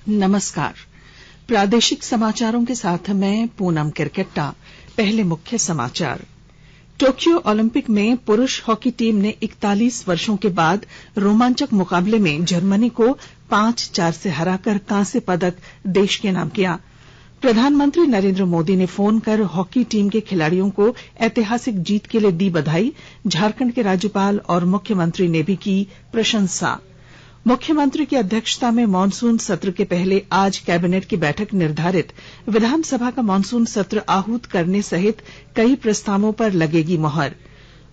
नमस्कार। प्रादेशिक समाचारों के साथ मैं पूनम किरकेट्टा। पहले मुख्य समाचार। टोक्यो ओलंपिक में पुरुष हॉकी टीम ने 41 वर्षों के बाद रोमांचक मुकाबले में जर्मनी को 5-4 से हराकर कांस्य पदक देश के नाम किया। प्रधानमंत्री नरेंद्र मोदी ने फोन कर हॉकी टीम के खिलाड़ियों को ऐतिहासिक जीत के लिए दी बधाई। झारखंड के राज्यपाल और मुख्यमंत्री ने भी की प्रशंसा। मुख्यमंत्री की अध्यक्षता में मॉनसून सत्र के पहले आज कैबिनेट की बैठक निर्धारित विधानसभा का मॉनसून सत्र आहूत करने सहित कई प्रस्तावों पर लगेगी मुहर।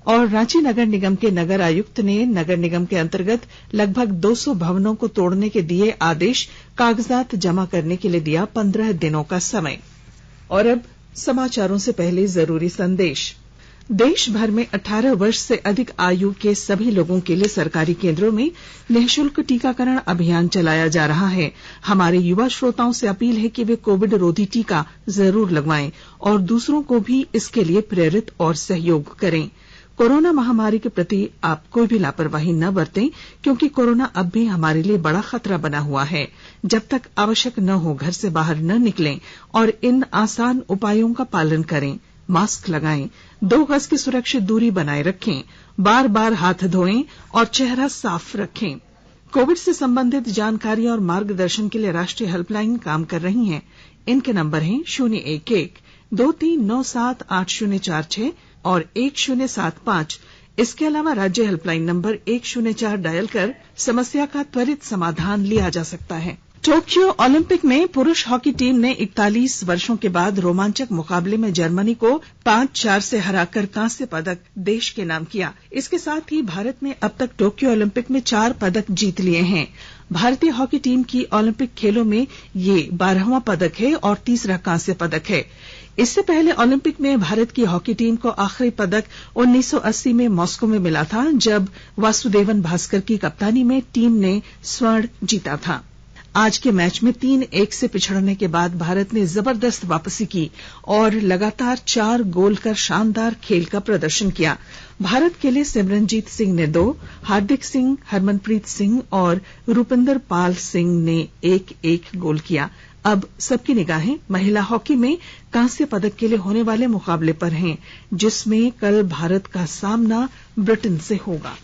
और रांची नगर निगम के नगर आयुक्त ने नगर निगम के अंतर्गत लगभग 200 भवनों को तोड़ने के दिए आदेश। कागजात जमा करने के लिए दिया 15 दिनों का समय। और अब समाचारों से पहले जरूरी संदेश। देश भर में 18 वर्ष से अधिक आयु के सभी लोगों के लिए सरकारी केंद्रों में निःशुल्क टीकाकरण अभियान चलाया जा रहा है। हमारे युवा श्रोताओं से अपील है कि वे कोविड रोधी टीका जरूर लगवाएं और दूसरों को भी इसके लिए प्रेरित और सहयोग करें। कोरोना महामारी के प्रति आप कोई भी लापरवाही न बरतें, क्योंकि कोरोना अब भी हमारे लिए बड़ा खतरा बना हुआ है। जब तक आवश्यक न हो घर से बाहर न निकलें और इन आसान उपायों का पालन करें। मास्क लगाएं, 2 गज की सुरक्षित दूरी बनाए रखें, बार बार हाथ धोएं और चेहरा साफ रखें। कोविड से संबंधित जानकारी और मार्गदर्शन के लिए राष्ट्रीय हेल्पलाइन काम कर रही है। इनके नंबर हैं 011-2397-8046 और 1075। इसके अलावा राज्य हेल्पलाइन नंबर 104 डायल कर समस्या का त्वरित समाधान लिया जा सकता है। टोक्यो ओलंपिक में पुरुष हॉकी टीम ने 41 वर्षों के बाद रोमांचक मुकाबले में जर्मनी को 5-4 से हराकर कांस्य पदक देश के नाम किया। इसके साथ ही भारत ने अब तक टोक्यो ओलंपिक में 4 पदक जीत लिए हैं। भारतीय हॉकी टीम की ओलंपिक खेलों में ये 12वां पदक है और तीसरा कांस्य पदक है। इससे पहले ओलंपिक में भारत की हॉकी टीम को आखिरी पदक 1980 में मॉस्को में मिला था, जब वासुदेवन भास्कर की कप्तानी में टीम ने स्वर्ण जीता था। आज के मैच में 3-1 से पिछड़ने के बाद भारत ने जबरदस्त वापसी की और लगातार 4 गोल कर शानदार खेल का प्रदर्शन किया। भारत के लिए सिमरनजीत सिंह ने 2, हार्दिक सिंह, हरमनप्रीत सिंह और रूपिंदर पाल सिंह ने 1-1 गोल किया। अब सबकी निगाहें महिला हॉकी में कांस्य पदक के लिए होने वाले मुकाबले पर हैं, जिसमें कल भारत का सामना ब्रिटेन से होगा।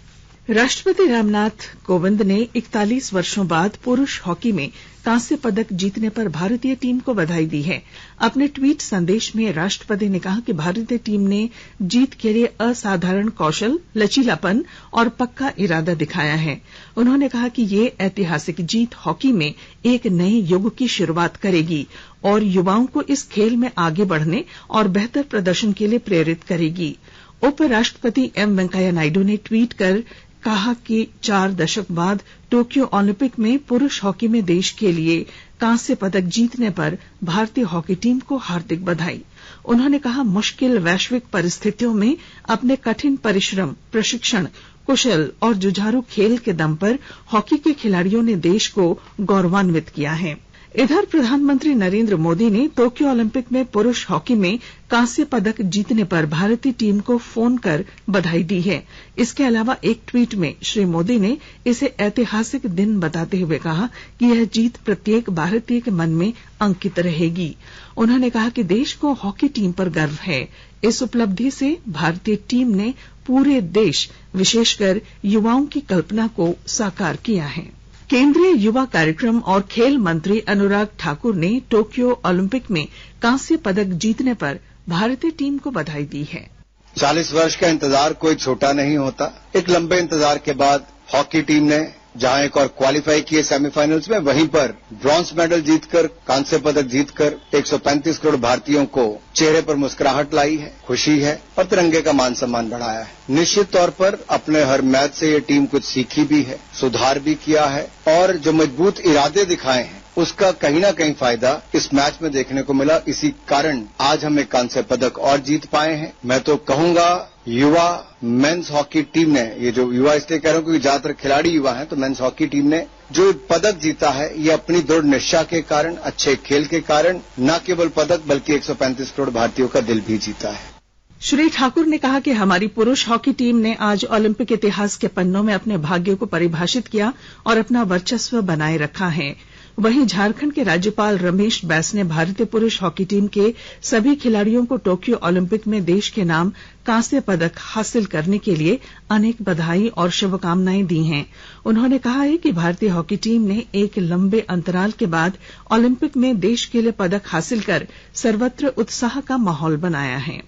राष्ट्रपति रामनाथ कोविंद ने 41 वर्षों बाद पुरुष हॉकी में कांस्य पदक जीतने पर भारतीय टीम को बधाई दी है। अपने ट्वीट संदेश में राष्ट्रपति ने कहा कि भारतीय टीम ने जीत के लिए असाधारण कौशल, लचीलापन और पक्का इरादा दिखाया है। उन्होंने कहा कि ये ऐतिहासिक जीत हॉकी में एक नए युग की शुरुआत करेगी और युवाओं को इस खेल में आगे बढ़ने और बेहतर प्रदर्शन के लिए प्रेरित करेगी। उपराष्ट्रपति एम वेंकैया नायडू ने ट्वीट कर कहा कि 4 दशक बाद टोक्यो ओलंपिक में पुरुष हॉकी में देश के लिए कांस्य पदक जीतने पर भारतीय हॉकी टीम को हार्दिक बधाई। उन्होंने कहा, मुश्किल वैश्विक परिस्थितियों में अपने कठिन परिश्रम, प्रशिक्षण, कुशल और जुझारू खेल के दम पर हॉकी के खिलाड़ियों ने देश को गौरवान्वित किया है। इधर प्रधानमंत्री नरेंद्र मोदी ने टोक्यो ओलंपिक में पुरुष हॉकी में कांस्य पदक जीतने पर भारतीय टीम को फोन कर बधाई दी है। इसके अलावा एक ट्वीट में श्री मोदी ने इसे ऐतिहासिक दिन बताते हुए कहा कि यह जीत प्रत्येक भारतीय के मन में अंकित रहेगी। उन्होंने कहा कि देश को हॉकी टीम पर गर्व है। इस उपलब्धि से भारतीय टीम ने पूरे देश, विशेषकर युवाओं की कल्पना को साकार किया है। केंद्रीय युवा कार्यक्रम और खेल मंत्री अनुराग ठाकुर ने टोक्यो ओलंपिक में कांस्य पदक जीतने पर भारतीय टीम को बधाई दी है। 40 वर्ष का इंतजार कोई छोटा नहीं होता। एक लंबे इंतजार के बाद हॉकी टीम ने जहां एक और क्वालिफाई किए सेमीफाइनल्स में, वहीं पर ब्रॉन्ज मेडल जीतकर, कांस्य पदक जीतकर 135 करोड़ भारतीयों को चेहरे पर मुस्कुराहट लाई है, खुशी है और तिरंगे का मान सम्मान बढ़ाया है। निश्चित तौर पर अपने हर मैच से ये टीम कुछ सीखी भी है, सुधार भी किया है और जो मजबूत इरादे दिखाए हैं उसका कहीं ना कहीं फायदा इस मैच में देखने को मिला। इसी कारण आज हम एक कांस्य पदक और जीत पाए हैं। मैं तो कहूंगा युवा मेंस हॉकी टीम ने, ये जो युवा इसलिए कह रहा हूं क्योंकि ज्यादातर खिलाड़ी युवा हैं, तो मेंस हॉकी टीम ने जो पदक जीता है ये अपनी दृढ़ निश्चय के कारण, अच्छे खेल के कारण न केवल पदक बल्कि 135 करोड़ भारतीयों का दिल भी जीता है। श्री ठाकुर ने कहा कि हमारी पुरुष हॉकी टीम ने आज ओलंपिक इतिहास के पन्नों में अपने भाग्य को परिभाषित किया और अपना वर्चस्व बनाए रखा है। वहीं झारखंड के राज्यपाल रमेश बैस ने भारतीय पुरुष हॉकी टीम के सभी खिलाड़ियों को टोक्यो ओलंपिक में देश के नाम कांस्य पदक हासिल करने के लिए अनेक बधाई और शुभकामनाएं दी हैं। उन्होंने कहा है कि भारतीय हॉकी टीम ने एक लंबे अंतराल के बाद ओलंपिक में देश के लिए पदक हासिल कर सर्वत्र उत्साह का माहौल बनाया है।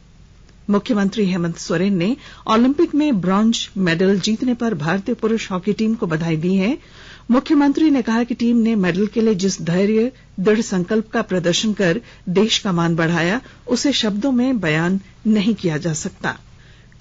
मुख्यमंत्री हेमंत सोरेन ने ओलंपिक में ब्रॉन्ज मेडल जीतने पर भारतीय पुरुष हॉकी टीम को बधाई दी है। मुख्यमंत्री ने कहा कि टीम ने मेडल के लिए जिस धैर्य दृढ़ संकल्प का प्रदर्शन कर देश का मान बढ़ाया, उसे शब्दों में बयान नहीं किया जा सकता।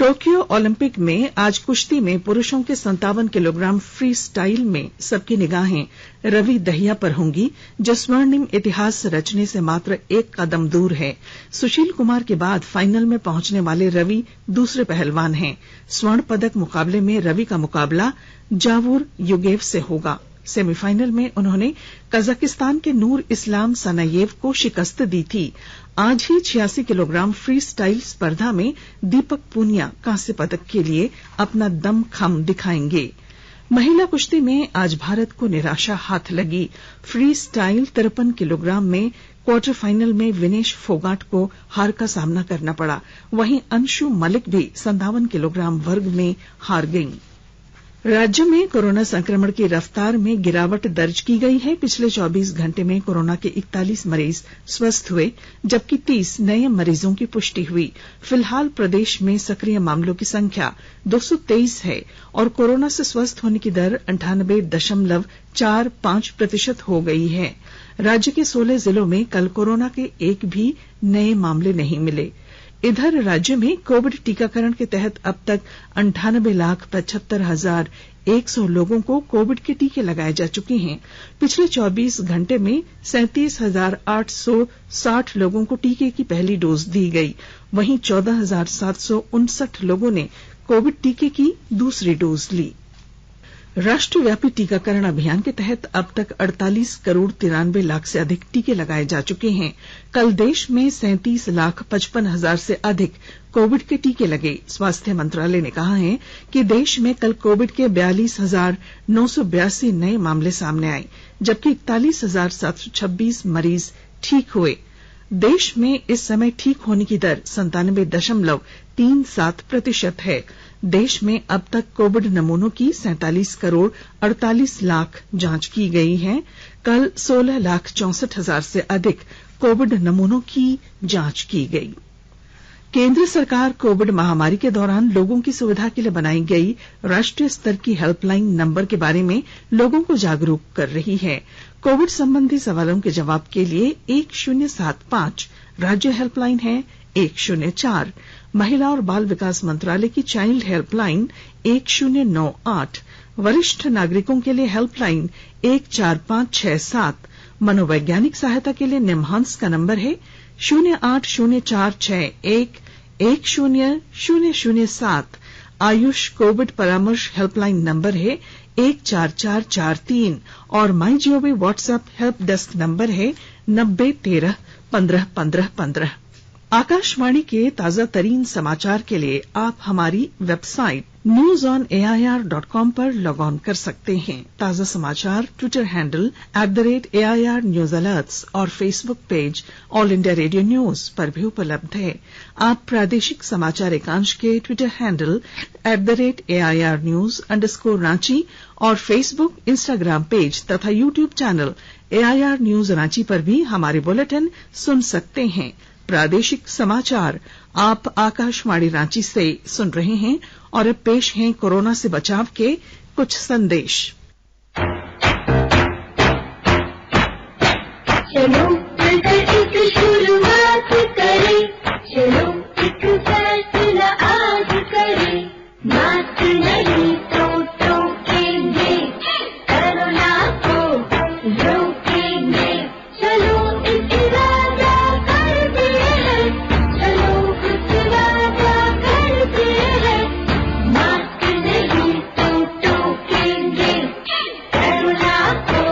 टोक्यो ओलंपिक में आज कुश्ती में पुरुषों के 57 किलोग्राम फ्री स्टाइल में सबकी निगाहें रवि दहिया पर होंगी, जो स्वर्णिम इतिहास रचने से मात्र एक कदम दूर है। सुशील कुमार के बाद फाइनल में पहुंचने वाले रवि दूसरे पहलवान हैं। स्वर्ण पदक मुकाबले में रवि का मुकाबला जावूर युगेव से होगा। सेमीफाइनल में उन्होंने कजाकिस्तान के नूर इस्लाम सनायेव को शिकस्त दी थी। आज ही 86 किलोग्राम फ्री स्टाइल स्पर्धा में दीपक पूनिया कांस्य पदक के लिए अपना दमखम दिखाएंगे। महिला कुश्ती में आज भारत को निराशा हाथ लगी। फ्री स्टाइल 53 किलोग्राम में क्वार्टर फाइनल में विनेश फोगाट को हार का सामना करना पड़ा। वहीं अंशु मलिक भी 57 किलोग्राम वर्ग में हार गईं। राज्य में कोरोना संक्रमण की रफ्तार में गिरावट दर्ज की गई है। पिछले 24 घंटे में कोरोना के 41 मरीज स्वस्थ हुए, जबकि 30 नए मरीजों की पुष्टि हुई। फिलहाल प्रदेश में सक्रिय मामलों की संख्या 223 है और कोरोना से स्वस्थ होने की दर 98.45% हो गई है। राज्य के 16 जिलों में कल कोरोना के एक भी नए मामले नहीं मिले। इधर राज्य में कोविड टीकाकरण के तहत अब तक 98,75,100 लोगों को कोविड के टीके लगाए जा चुके हैं। पिछले 24 घंटे में 37,860 लोगों को टीके की पहली डोज दी गई। वहीं 14,759 लोगों ने कोविड टीके की दूसरी डोज ली। राष्ट्रव्यापी टीकाकरण अभियान के तहत अब तक 48 करोड़ 93 लाख से अधिक टीके लगाए जा चुके हैं। कल देश में 37,55,000 से अधिक कोविड के टीके लगे। स्वास्थ्य मंत्रालय ने कहा है कि देश में कल कोविड के 42,982 नए मामले सामने आए, जबकि 41,726 मरीज ठीक हुए। देश में इस समय ठीक होने की दर 97.37% है। देश में अब तक कोविड नमूनों की 47 करोड़ 48 लाख जांच की गई है। कल 16,64,000 से अधिक कोविड नमूनों की जांच की गई। केंद्र सरकार कोविड महामारी के दौरान लोगों की सुविधा के लिए बनाई गई राष्ट्रीय स्तर की हेल्पलाइन नंबर के बारे में लोगों को जागरूक कर रही है। कोविड संबंधी सवालों के जवाब के लिए 1075 राज्य हेल्पलाइन है, 104 महिला और बाल विकास मंत्रालय की चाइल्ड हेल्पलाइन 1098, वरिष्ठ नागरिकों के लिए हेल्पलाइन 14567, मनोवैज्ञानिक सहायता के लिए निम्हांस का नंबर है 080461100007, आयुष कोविड परामर्श हेल्पलाइन नंबर है 14443 और my Gov WhatsApp help desk number है 9013151515। आकाशवाणी के ताजा तरीन समाचार के लिए आप हमारी वेबसाइट newsonair.com पर लॉग ऑन कर सकते हैं। ताजा समाचार Twitter handle @AIR News Alerts और Facebook page all India radio news पर भी उपलब्ध है। आप प्रादेशिक समाचार एकांश के ट्विटर हैंडल @AIR News_Ranchi और फेसबुक, इंस्टाग्राम पेज तथा YouTube channel AIR News Ranchi पर भी हमारे बुलेटिन सुन सकते हैं। प्रादेशिक समाचार आप आकाशवाणी रांची से सुन रहे हैं और अब पेश हैं कोरोना से बचाव के कुछ संदेश। चलो एक शुरुआत करें, चलो एक फैसला आज करें, मास्क नहीं तो टोकेंगे, कोरोना को रोकेंगे, चलो एक वादा करते हैं, चलो एक वादा करते हैं, मास्क नहीं तो टोकेंगे, कोरोना को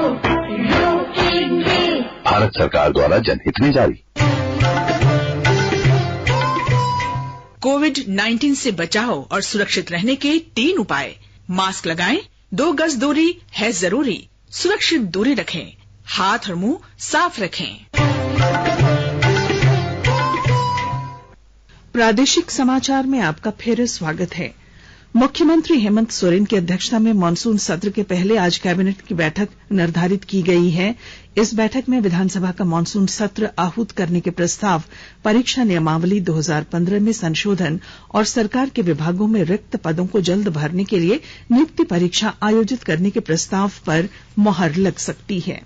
रोकेंगे। भारत सरकार द्वारा जनहित में जारी। कोविड-19 से बचाव और सुरक्षित रहने के 3 उपाय। मास्क लगाएं, 2 गज दूरी है जरूरी, सुरक्षित दूरी रखें, हाथ और मुंह साफ रखें। प्रादेशिक समाचार में आपका फिर स्वागत है। मुख्यमंत्री हेमंत सोरेन की अध्यक्षता में मॉनसून सत्र के पहले आज कैबिनेट की बैठक निर्धारित की गई है। इस बैठक में विधानसभा का मॉनसून सत्र आहूत करने के प्रस्ताव, परीक्षा नियमावली 2015 में संशोधन और सरकार के विभागों में रिक्त पदों को जल्द भरने के लिए नियुक्ति परीक्षा आयोजित करने के प्रस्ताव पर मुहर लग सकती है।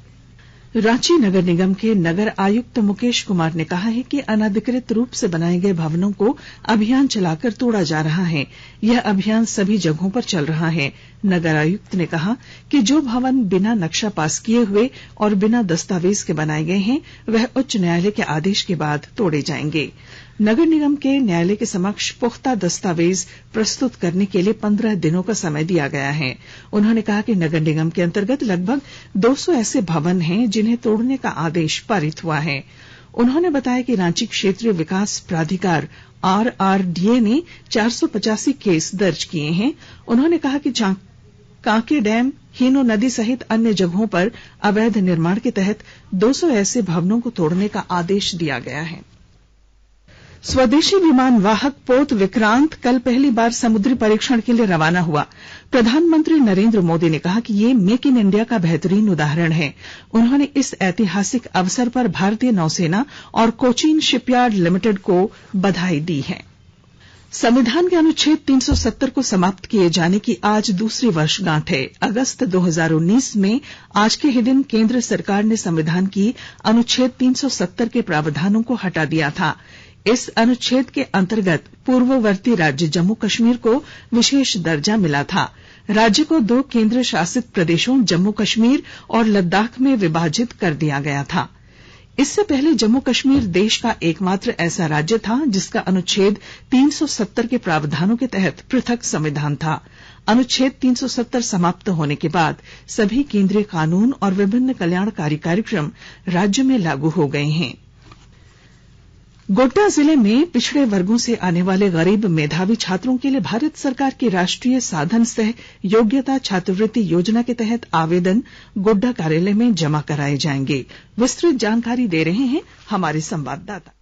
रांची नगर निगम के नगर आयुक्त मुकेश कुमार ने कहा है कि अनधिकृत रूप से बनाए गए भवनों को अभियान चलाकर तोड़ा जा रहा है। यह अभियान सभी जगहों पर चल रहा है। नगर आयुक्त ने कहा कि जो भवन बिना नक्शा पास किए हुए और बिना दस्तावेज के बनाए गए हैं वह उच्च न्यायालय के आदेश के बाद तोड़े जाएंगे। नगर निगम के न्यायालय के समक्ष पुख्ता दस्तावेज प्रस्तुत करने के लिए 15 दिनों का समय दिया गया है। उन्होंने कहा कि नगर निगम के अंतर्गत लगभग 200 ऐसे भवन हैं जिन्हें तोड़ने का आदेश पारित हुआ है। उन्होंने बताया कि रांची क्षेत्रीय विकास प्राधिकार RRDA ने 485 केस दर्ज किए हैं। उन्होंने कहा कि कांके डैम, हीनो नदी सहित अन्य जगहों पर अवैध निर्माण के तहत 200 ऐसे भवनों को तोड़ने का आदेश दिया गया है। स्वदेशी विमान वाहक पोत विक्रांत कल पहली बार समुद्री परीक्षण के लिए रवाना हुआ। प्रधानमंत्री नरेंद्र मोदी ने कहा कि ये मेक इन इंडिया का बेहतरीन उदाहरण है। उन्होंने इस ऐतिहासिक अवसर पर भारतीय नौसेना और कोचीन शिपयार्ड लिमिटेड को बधाई दी है। संविधान के अनुच्छेद 370 को समाप्त किए जाने की आज दूसरी वर्षगांठ है। अगस्त 2019 में आज के ही दिन केंद्र सरकार ने संविधान की अनुच्छेद 370 के प्रावधानों को हटा दिया था। इस अनुच्छेद के अंतर्गत पूर्ववर्ती राज्य जम्मू कश्मीर को विशेष दर्जा मिला था। राज्य को 2 केंद्र शासित प्रदेशों जम्मू कश्मीर और लद्दाख में विभाजित कर दिया गया था। इससे पहले जम्मू कश्मीर देश का एकमात्र ऐसा राज्य था जिसका अनुच्छेद 370 के प्रावधानों के तहत पृथक संविधान था। अनुच्छेद 370 समाप्त होने के बाद सभी केंद्रीय कानून और विभिन्न कल्याणकारी कार्यक्रम राज्य में लागू हो गए हैं। गोड्डा जिले में पिछड़े वर्गों से आने वाले गरीब मेधावी छात्रों के लिए भारत सरकार की राष्ट्रीय साधन सह योग्यता छात्रवृत्ति योजना के तहत आवेदन गोड्डा कार्यालय में जमा कराए जाएंगे। विस्तृत जानकारी दे रहे हैं हमारे संवाददाता।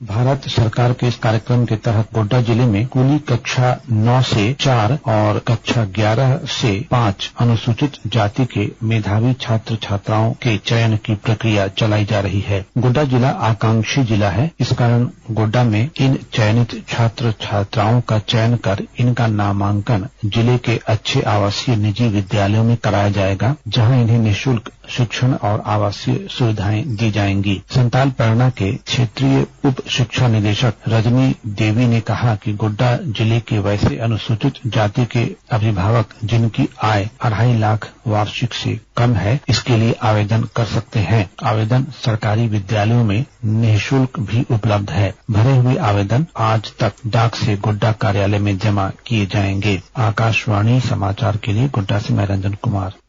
भारत सरकार के इस कार्यक्रम के तहत गोड्डा जिले में स्कूली कक्षा 9 से 4 और कक्षा 11 से 5 अनुसूचित जाति के मेधावी छात्र छात्राओं के चयन की प्रक्रिया चलाई जा रही है। गोड्डा जिला आकांक्षी जिला है, इस कारण गोड्डा में इन चयनित छात्र छात्राओं का चयन कर इनका नामांकन जिले के अच्छे आवासीय निजी विद्यालयों में कराया जाएगा, जहां इन्हें निःशुल्क शिक्षण और आवासीय सुविधाएं दी जाएंगी। संताल परगना के क्षेत्रीय उप शिक्षा निदेशक रजनी देवी ने कहा कि गोड्डा जिले के वैसे अनुसूचित जाति के अभिभावक जिनकी आय 2.5 लाख वार्षिक से कम है, इसके लिए आवेदन कर सकते हैं। आवेदन सरकारी विद्यालयों में निःशुल्क भी उपलब्ध है। भरे हुए आवेदन आज तक डाक से गोड्डा कार्यालय में जमा किए जाएंगे। आकाशवाणी समाचार के लिए गोड्डा से मैं रंजन कुमार।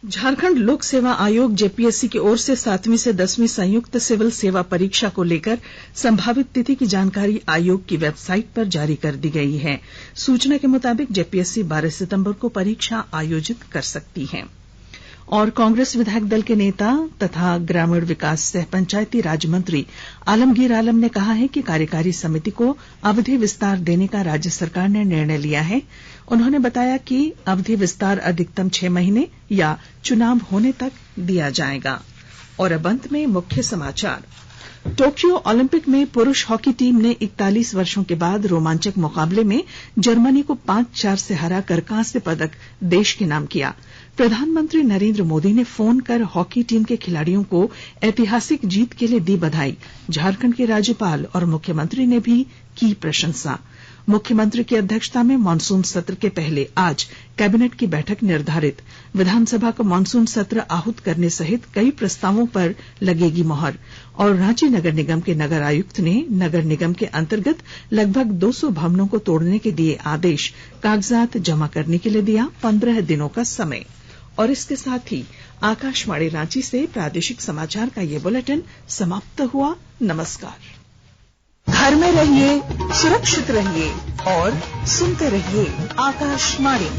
झारखंड लोक सेवा आयोग जेपीएससी की ओर से 7वीं से 10वीं संयुक्त सिविल सेवा परीक्षा को लेकर संभावित तिथि की जानकारी आयोग की वेबसाइट पर जारी कर दी गई है। सूचना के मुताबिक जेपीएससी 12 सितंबर को परीक्षा आयोजित कर सकती है। और कांग्रेस विधायक दल के नेता तथा ग्रामीण विकास सह पंचायती राज मंत्री आलमगीर आलम ने कहा है कि कार्यकारी समिति को अवधि विस्तार देने का राज्य सरकार ने निर्णय लिया है। उन्होंने बताया कि अवधि विस्तार अधिकतम 6 महीने या चुनाव होने तक दिया जाएगा। और अब अंत में मुख्य समाचार। टोक्यो ओलंपिक में पुरुष हॉकी टीम ने 41 वर्षों के बाद रोमांचक मुकाबले में जर्मनी को 5-4 से हराकर कांस्य पदक देश के नाम किया। प्रधानमंत्री नरेंद्र मोदी ने फोन कर हॉकी टीम के खिलाड़ियों को ऐतिहासिक जीत के लिए दी बधाई। झारखंड के राज्यपाल और मुख्यमंत्री ने भी की प्रशंसा। मुख्यमंत्री की अध्यक्षता में मानसून सत्र के पहले आज कैबिनेट की बैठक निर्धारित। विधानसभा का मानसून सत्र आहूत करने सहित कई प्रस्तावों पर लगेगी मोहर। और रांची नगर निगम के नगर आयुक्त ने नगर निगम के अंतर्गत लगभग 200 भवनों को तोड़ने के दिए आदेश। कागजात जमा करने के लिए दिया 15 दिनों का समय। और इसके साथ ही आकाशवाणी रांची से प्रादेशिक समाचार का ये बुलेटिन समाप्त हुआ। नमस्कार। घर में रहिए, सुरक्षित रहिए और सुनते रहिए आकाशवाणी।